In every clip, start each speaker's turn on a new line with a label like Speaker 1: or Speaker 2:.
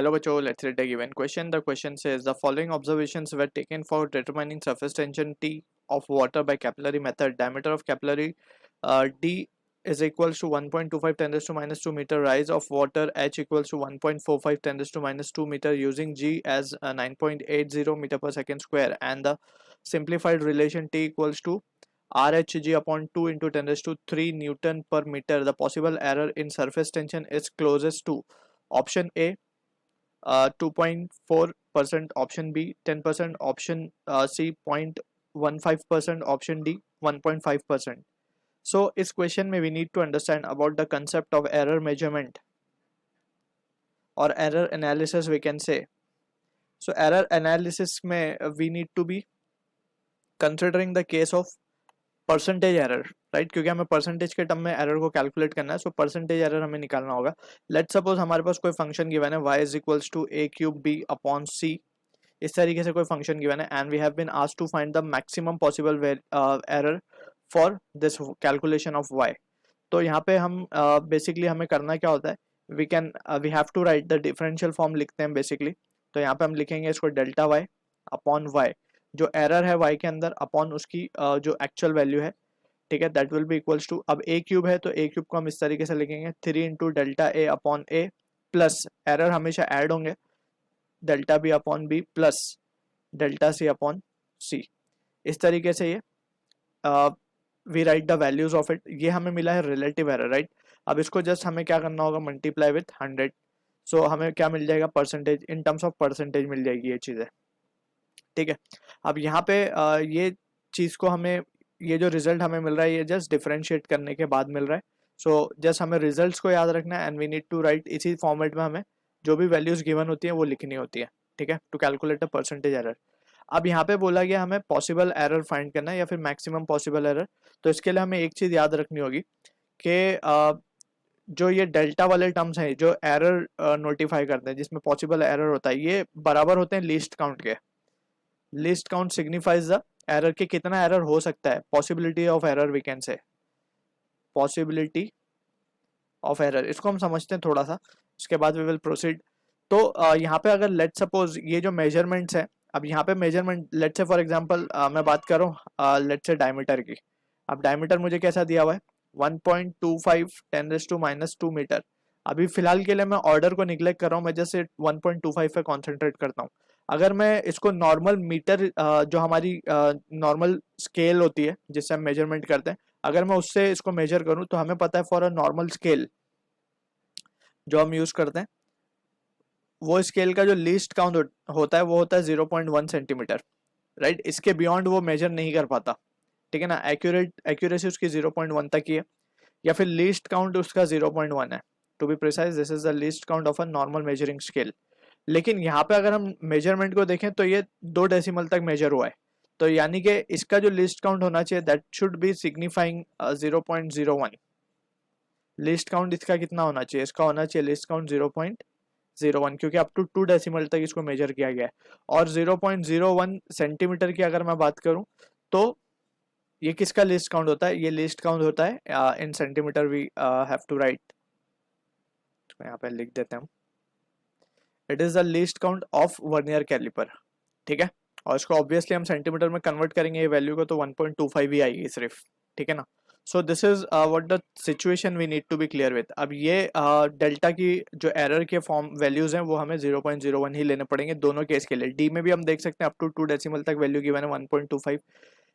Speaker 1: Hello बच्चों, let's read the given question. The question says the following observations were taken for determining surface tension T of water by capillary method. Diameter of capillary D is equals to 1.25 10 raised to minus 2 meter. Rise of water H equals to 1.45 10 raised to minus 2 meter using G as 9.80 meter per second square, and the simplified relation T equals to RHG upon 2 into 10 raised to 3 Newton per meter. The possible error in surface tension is closest to option A 2.4%, option B 10%, option C 0.15%, option D 1.5%. So इस question में we need to understand about the concept of error measurement or error analysis we can say. So error analysis में we need to be considering the case of percentage error, right, क्योंकि हमें percentage के term में error को calculate करना है. So percentage error हमें निकालना होगा. लेट्स सपोज हमारे पास कोई फंक्शन गिवन है y is equals to a cube b upon c. इस तरीके से कोई फंक्शन गिवन है and we have been asked to find the maximum possible error for this calculation of y. तो यहाँ पे हम बेसिकली हमें करना क्या होता है, we have to write the differential form लिखते हैं बेसिकली. तो यहाँ पे हम लिखेंगे इसको डेल्टा y अपॉन y, जो एरर है y के अंदर अपॉन उसकी जो एक्चुअल वैल्यू है, ठीक है, that will be equals to, अब a क्यूब है तो a क्यूब को हम इस तरीके से लिखेंगे 3 into delta a upon a plus error हमेशा ऐड होंगे delta b upon b plus delta c upon c. इस तरीके से ये we write the values of it. ये हमें मिला है रिलेटिव एरर, राइट. अब इसको जस्ट हमें क्या करना होगा, मल्टीप्लाई विथ 100. सो हमें क्या मिल जाएगा, percentage, in terms of percentage मिल जाएगी ये चीज़ें, ठीक है. अब यहाँ पे ये चीज़ को हमें, ये जो रिजल्ट हमें मिल रहा है ये जस्ट डिफरेंशिएट करने के बाद मिल रहा है. सो जस्ट हमें रिजल्ट्स को याद रखना है and we need to write इसी फॉर्मेट में हमें जो भी वैल्यूज गिवन होती है वो लिखनी होती है, ठीक है, to calculate the percentage error. अब यहाँ पे बोला गया हमें पॉसिबल एरर फाइंड करना है या फिर मैक्सिमम पॉसिबल एरर. तो इसके लिए हमें एक चीज़ याद रखनी होगी कि जो ये डेल्टा वाले टर्म्स हैं जो एरर नोटिफाई करते हैं जिसमें पॉसिबल एरर होता है, ये बराबर होते हैं लीस्ट काउंट के. Least count signifies the error के कितना एरर हो सकता है, possibility of error we can say, possibility of error. इसको हम समझते हैं थोड़ा सा, उसके बाद वी विल प्रोसीड. तो यहाँ पे अगर लेट सपोज ये जो मेजरमेंट्स हैं, अब यहाँ पे मेजरमेंट लेट से फॉर एग्जांपल मैं बात कर रहा हूँ लेट से डायमीटर की. अब डायमीटर मुझे कैसा दिया हुआ है, 1.25 10 रेज़ टू माइनस 2 मीटर. अभी फिलहाल के लिए मैं ऑर्डर को निग्लेक्ट कर रहा हूँ, मैं जैसे 1.25 पे कॉन्सेंट्रेट करता हूँ. अगर मैं इसको नॉर्मल मीटर जो हमारी नॉर्मल स्केल होती है जिससे हम मेजरमेंट करते हैं, अगर मैं उससे इसको मेजर करूं तो हमें पता है फॉर अ नॉर्मल स्केल जो हम यूज करते हैं, वो स्केल का जो लीस्ट काउंट होता है वो होता है 0.1 सेंटीमीटर, राइट. इसके बियॉन्ड वो मेजर नहीं कर पाता, ठीक है ना. एक्यूरेसी उसकी 0.1 तक ही है, या फिर लीस्ट काउंट उसका 0.1 है. To be precise this is the least count of a normal measuring scale. लेकिन यहाँ पे अगर हम मेजरमेंट को देखें तो ये 2 डेसिमल तक मेजर हुआ है, तो यानी कि इसका जो लिस्ट काउंट होना चाहिए that should be signifying 0.01. List count इसका कितना होना चाहिए, इसका होना चाहिए लिस्ट काउंट 0.01, क्योंकि अप टू 2 डेसिमल तक इसको मेजर किया गया है. और 0.01 सेंटीमीटर की अगर मैं बात करूं तो ये किसका लिस्ट काउंट होता है, ये लिस्ट काउंट होता है in centimetre. We have to write, यहाँ पे लिख देते हैं हम, it is the least count of vernier caliper, ठीक है. और इसको ऑब्वियसली हम सेंटीमीटर में कन्वर्ट करेंगे ये वैल्यू को, तो 1.25 ही आएगी सिर्फ, ठीक है ना. So this is what the situation we need to be clear with. अब ये डेल्टा की जो एरर के फॉर्म वैल्यूज हैं वो हमें 0.01 ही लेने पड़ेंगे दोनों केस के लिए. डी में भी हम देख सकते हैं अप टू 2 डेसिमल तक वैल्यू गिवन है 1.25,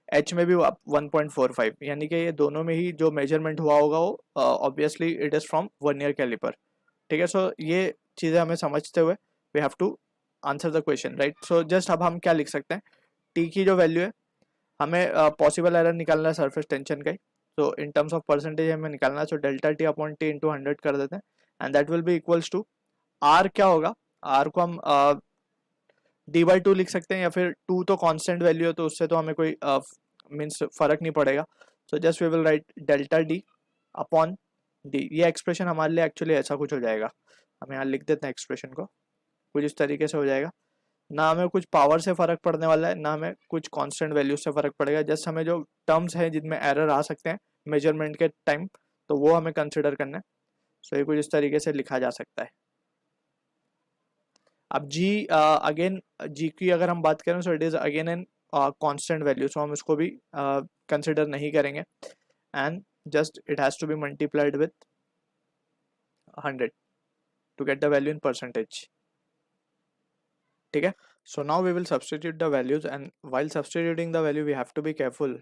Speaker 1: एच में भी 1.45, यानी कि ये दोनों में ही जो मेजरमेंट हुआ होगा वो obviously it is from vernier caliper, ठीक है. सो ये चीज़ें हमें समझते हुए we have to answer the question, right. So just अब हम क्या लिख सकते हैं, टी की जो वैल्यू है हमें पॉसिबल एरर निकालना है सरफेस टेंशन का ही. तो इन टर्म्स ऑफ परसेंटेज हमें निकालना है, so delta T upon T into 100 कर देते हैं and that will be equals to r. क्या होगा, आर को हम d/2 लिख सकते हैं, या फिर 2 तो कांस्टेंट वैल्यू है तो उससे तो हमें कोई मीन्स फर्क नहीं पड़ेगा. So just we will write delta d upon d. ये एक्सप्रेशन हमारे लिए एक्चुअली ऐसा कुछ हो जाएगा, हम यहाँ लिख देते हैं एक्सप्रेशन को, कुछ इस तरीके से हो जाएगा. ना हमें कुछ पावर से फर्क पड़ने वाला है, ना हमें कुछ कांस्टेंट वैल्यू से फर्क पड़ेगा. जस्ट हमें जो टर्म्स हैं जिनमें एरर आ सकते हैं मेजरमेंट के टाइम, तो वो हमें कंसिडर करना है. सो ये कुछ इस तरीके से लिखा जा सकता है. अब जी अगेन जी की अगर हम बात करें so it is again an constant value, so हम इसको भी कंसिडर नहीं करेंगे and just it has to be multiplied with 100 to get the value in percentage. ठीक है, so now we will substitute the values and while substituting the value we have to be careful.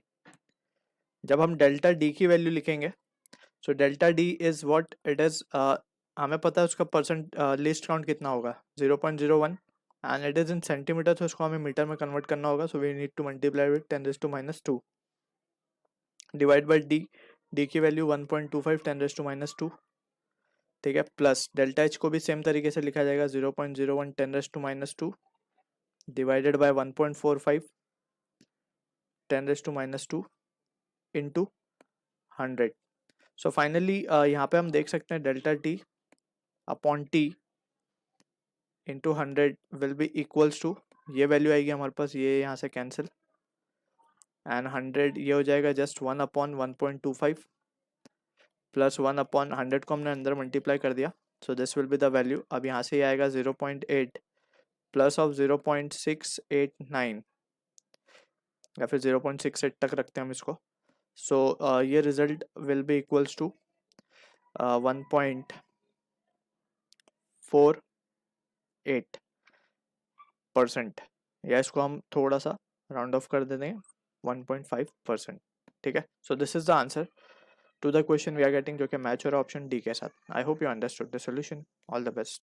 Speaker 1: जब हम delta D की value लिखेंगे so delta D is what it is, हमें पता है उसका परसेंट लीस्ट काउंट कितना होगा 0.01 and it is in centimetre, तो उसको हमें मीटर में कन्वर्ट करना होगा, so we need to multiply with 10⁻², divide by d, d की वैल्यू 1.25 10⁻², ठीक है, प्लस डेल्टा एच को भी सेम तरीके से लिखा जाएगा 0.01 10⁻², divided by 1.45 10⁻² into 100. So finally यहाँ पे हम देख सकते हैं delta T upon T into 100 will be equals to, ये वैल्यू आएगी हमारे पास, ये यहाँ से कैंसिल एंड 100 ये हो जाएगा जस्ट 1/1.25 प्लस 1/100 को हमने अंदर मल्टीप्लाई कर दिया, so this will be the value. अब यहाँ से ये आएगा 0.8 प्लस ऑफ 0.689 या फिर 0.68 तक रखते हैं हम इसको, सो ये result will be equals to 1.48%, या इसको हम थोड़ा सा राउंड ऑफ कर देते हैं 1.5%. ठीक है, so this is the answer to the question we are getting, जो कि मैच हो रहा है ऑप्शन डी के साथ. I hope you understood the solution. All the best.